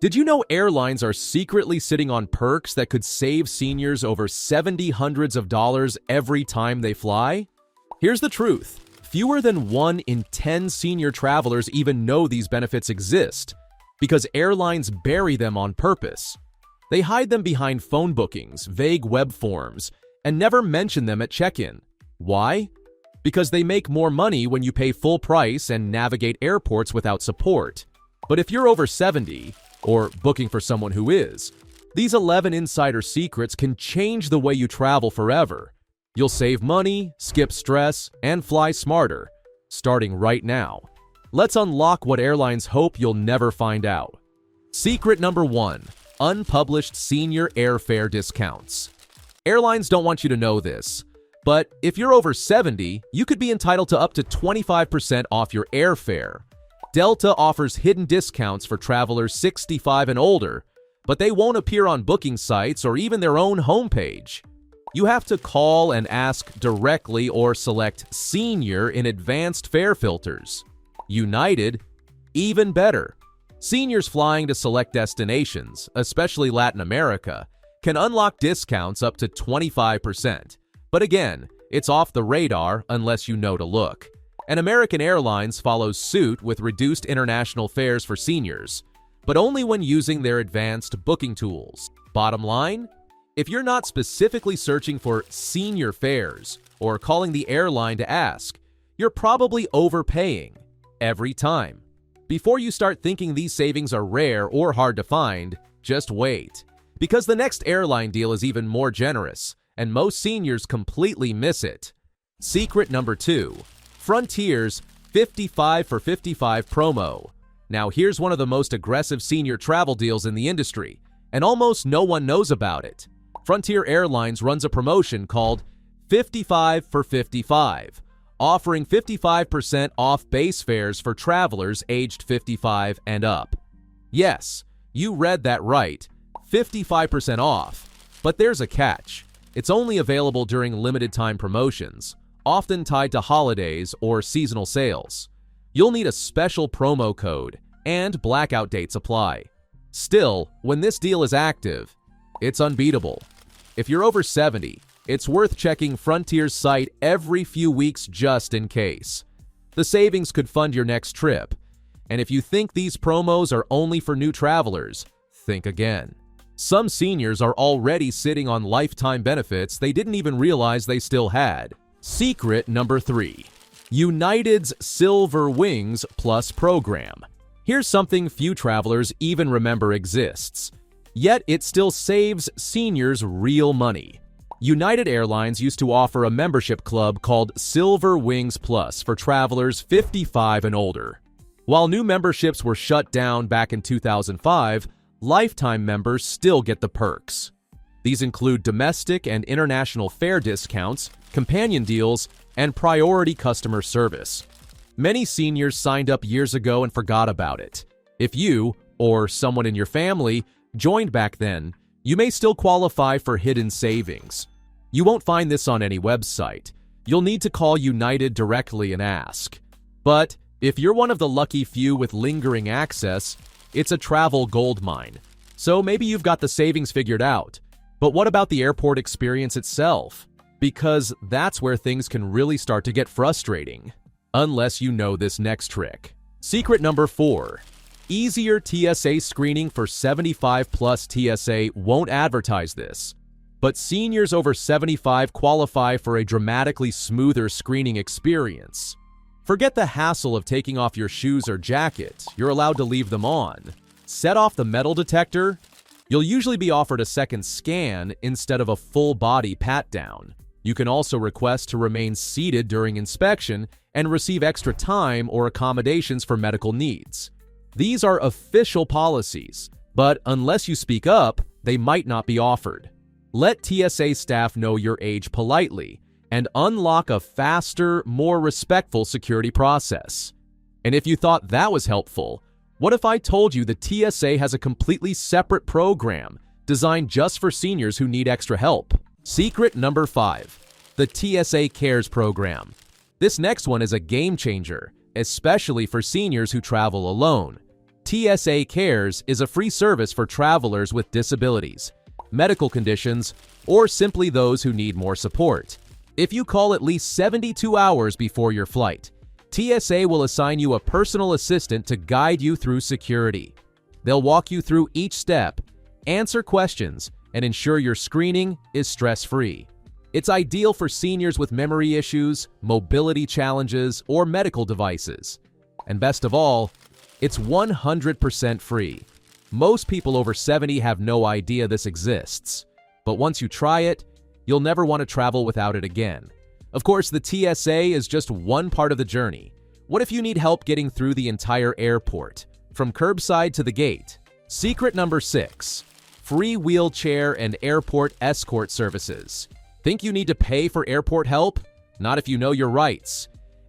Did you know airlines are secretly sitting on perks that could save seniors over hundreds of dollars every time they fly? Here's the truth. Fewer than 1 in 10 senior travelers even know these benefits exist because airlines bury them on purpose. They hide them behind phone bookings, vague web forms, and never mention them at check-in. Why? Because they make more money when you pay full price and navigate airports without support. But if you're over 70, or booking for someone who is, these 11 insider secrets can change the way you travel forever. You'll save money, skip stress, and fly smarter, starting right now. Let's unlock what airlines hope you'll never find out. Secret number 1, unpublished senior airfare discounts. Airlines don't want you to know this, but if you're over 70, you could be entitled to up to 25% off your airfare. Delta offers hidden discounts for travelers 65 and older, but they won't appear on booking sites or even their own homepage. You have to call and ask directly or select Senior in advanced fare filters. United, even better. Seniors flying to select destinations, especially Latin America, can unlock discounts up to 25%. But again, it's off the radar unless you know to look. And American Airlines follows suit with reduced international fares for seniors, but only when using their advanced booking tools. Bottom line, if you're not specifically searching for senior fares or calling the airline to ask, you're probably overpaying every time. Before you start thinking these savings are rare or hard to find, just wait, because the next airline deal is even more generous, and most seniors completely miss it. Secret number 2. Frontier's 55 for 55 promo. Now here's one of the most aggressive senior travel deals in the industry, and almost no one knows about it. Frontier Airlines runs a promotion called 55 for 55, offering 55% off base fares for travelers aged 55 and up. Yes, you read that right, 55% off. But there's a catch. It's only available during limited time promotions, often tied to holidays or seasonal sales. You'll need a special promo code, and blackout dates apply. Still, when this deal is active, it's unbeatable. If you're over 70, it's worth checking Frontier's site every few weeks just in case. The savings could fund your next trip. And if you think these promos are only for new travelers, think again. Some seniors are already sitting on lifetime benefits they didn't even realize they still had. Secret number 3. United's Silver Wings Plus program. Here's something few travelers even remember exists, yet it still saves seniors real money. United Airlines used to offer a membership club called Silver Wings Plus for travelers 55 and older. While new memberships were shut down back in 2005, lifetime members still get the perks. These include domestic and international fare discounts, companion deals, and priority customer service. Many seniors signed up years ago and forgot about it. If you, or someone in your family, joined back then, you may still qualify for hidden savings. You won't find this on any website. You'll need to call United directly and ask. But if you're one of the lucky few with lingering access, it's a travel goldmine. So maybe you've got the savings figured out. But what about the airport experience itself? Because that's where things can really start to get frustrating. Unless you know this next trick. Secret number 4. Easier TSA screening for 75 plus TSA won't advertise this. But seniors over 75 qualify for a dramatically smoother screening experience. Forget the hassle of taking off your shoes or jacket. You're allowed to leave them on. Set off the metal detector. You'll usually be offered a second scan instead of a full-body pat-down. You can also request to remain seated during inspection and receive extra time or accommodations for medical needs. These are official policies, but unless you speak up, they might not be offered. Let TSA staff know your age politely and unlock a faster, more respectful security process. And if you thought that was helpful, what if I told you the TSA has a completely separate program designed just for seniors who need extra help? Secret number 5. The TSA Cares program. This next one is a game changer, especially for seniors who travel alone. TSA Cares is a free service for travelers with disabilities, medical conditions, or simply those who need more support. If you call at least 72 hours before your flight, TSA will assign you a personal assistant to guide you through security. They'll walk you through each step, answer questions, and ensure your screening is stress-free. It's ideal for seniors with memory issues, mobility challenges, or medical devices. And best of all, it's 100% free. Most people over 70 have no idea this exists. But once you try it, you'll never want to travel without it again. Of course, the TSA is just one part of the journey. What if you need help getting through the entire airport, from curbside to the gate? Secret number 6. Free wheelchair and airport escort services. Think you need to pay for airport help? Not if you know your rights.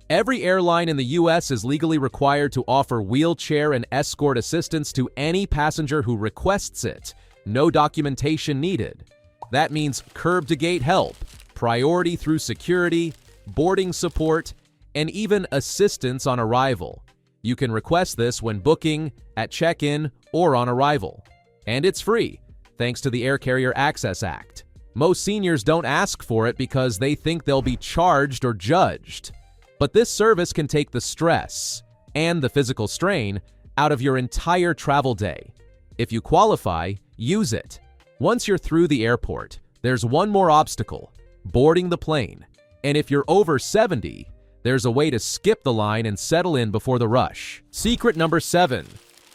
Every airline in the US is legally required to offer wheelchair and escort assistance to any passenger who requests it. No documentation needed. That means curb-to-gate help, priority through security, boarding support, and even assistance on arrival. You can request this when booking, at check-in, or on arrival. And it's free, thanks to the Air Carrier Access Act. Most seniors don't ask for it because they think they'll be charged or judged. But this service can take the stress and the physical strain out of your entire travel day. If you qualify, use it. Once you're through the airport, there's one more obstacle: boarding the plane. And if you're over 70, there's a way to skip the line and settle in before the rush. Secret number 7.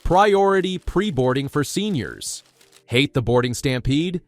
Priority pre-boarding for seniors. Hate the boarding stampede?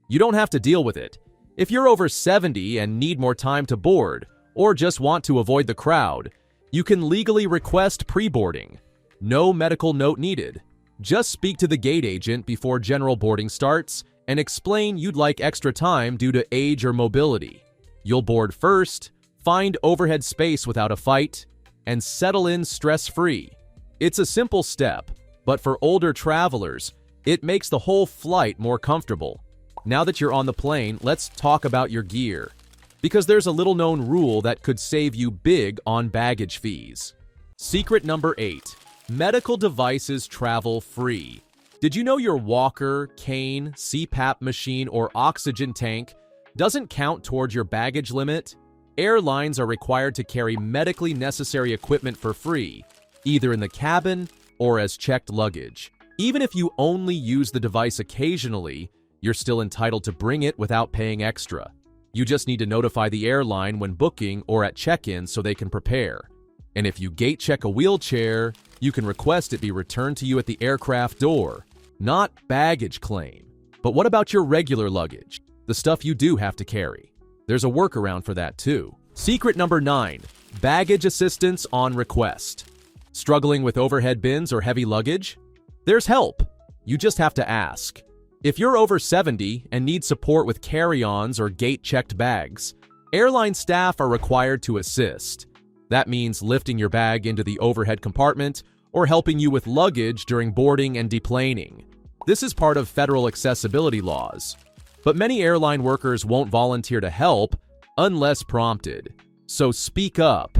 You don't have to deal with it. If you're over 70 and need more time to board, or just want to avoid the crowd, you can legally request pre-boarding. No medical note needed. Just speak to the gate agent before general boarding starts and explain you'd like extra time due to age or mobility. You'll board first, find overhead space without a fight, and settle in stress-free. It's a simple step, but for older travelers, it makes the whole flight more comfortable. Now that you're on the plane, let's talk about your gear, because there's a little-known rule that could save you big on baggage fees. Secret number 8. Medical devices travel free. Did you know your walker, cane, CPAP machine, or oxygen tank doesn't count toward your baggage limit? Airlines are required to carry medically necessary equipment for free, either in the cabin or as checked luggage. Even if you only use the device occasionally, you're still entitled to bring it without paying extra. You just need to notify the airline when booking or at check-in so they can prepare. And if you gate check a wheelchair, you can request it be returned to you at the aircraft door. Not baggage claim. But what about your regular luggage? The stuff you do have to carry. There's a workaround for that too. Secret number 9. Baggage assistance on request. Struggling with overhead bins or heavy luggage? There's help. You just have to ask. If you're over 70 and need support with carry-ons or gate-checked bags, airline staff are required to assist. That means lifting your bag into the overhead compartment or helping you with luggage during boarding and deplaning. This is part of federal accessibility laws. But many airline workers won't volunteer to help unless prompted. So speak up.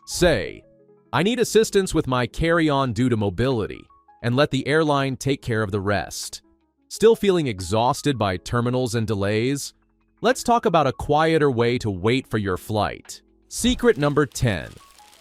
Say, "I need assistance with my carry-on due to mobility," and let the airline take care of the rest. Still feeling exhausted by terminals and delays? Let's talk about a quieter way to wait for your flight. Secret number 10.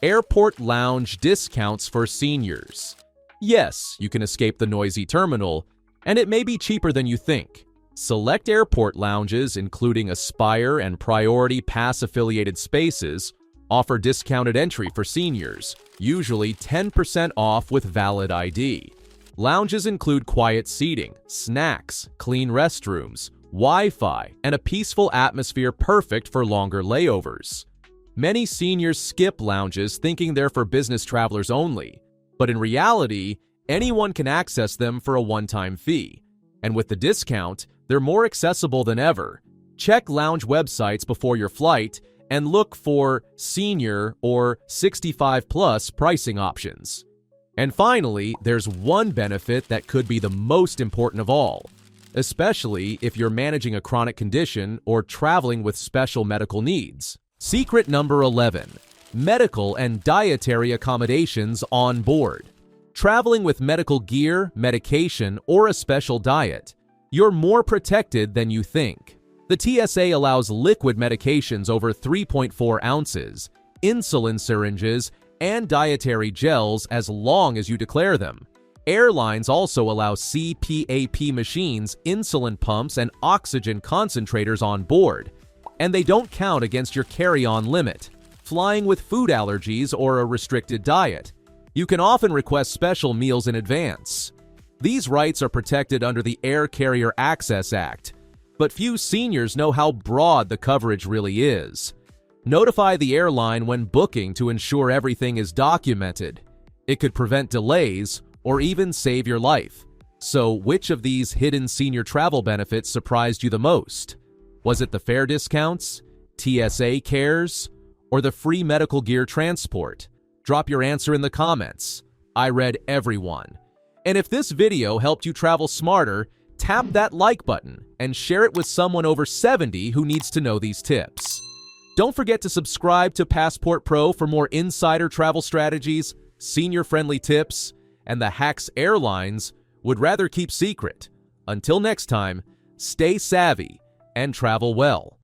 Airport lounge discounts for seniors. Yes, you can escape the noisy terminal, and it may be cheaper than you think. Select airport lounges, including Aspire and Priority Pass-affiliated spaces, offer discounted entry for seniors, usually 10% off with valid ID. Lounges include quiet seating, snacks, clean restrooms, Wi-Fi, and a peaceful atmosphere perfect for longer layovers. Many seniors skip lounges thinking they're for business travelers only, but in reality, anyone can access them for a one-time fee. And with the discount, they're more accessible than ever. Check lounge websites before your flight and look for senior or 65+ pricing options. And finally, there's one benefit that could be the most important of all, especially if you're managing a chronic condition or traveling with special medical needs. Secret number 11. Medical and dietary accommodations on board. Traveling with medical gear, medication, or a special diet, you're more protected than you think. The TSA allows liquid medications over 3.4 ounces, insulin syringes, and dietary gels as long as you declare them. Airlines also allow CPAP machines, insulin pumps, and oxygen concentrators on board, and they don't count against your carry-on limit. Flying with food allergies or a restricted diet, you can often request special meals in advance. These rights are protected under the Air Carrier Access Act, but few seniors know how broad the coverage really is. Notify the airline when booking to ensure everything is documented. It could prevent delays or even save your life. So, which of these hidden senior travel benefits surprised you the most? Was it the fare discounts, TSA Cares, or the free medical gear transport? Drop your answer in the comments. I read every one. And if this video helped you travel smarter, tap that like button and share it with someone over 70 who needs to know these tips. Don't forget to subscribe to Passport Pro for more insider travel strategies, senior-friendly tips, and the hacks airlines would rather keep secret. Until next time, stay savvy and travel well.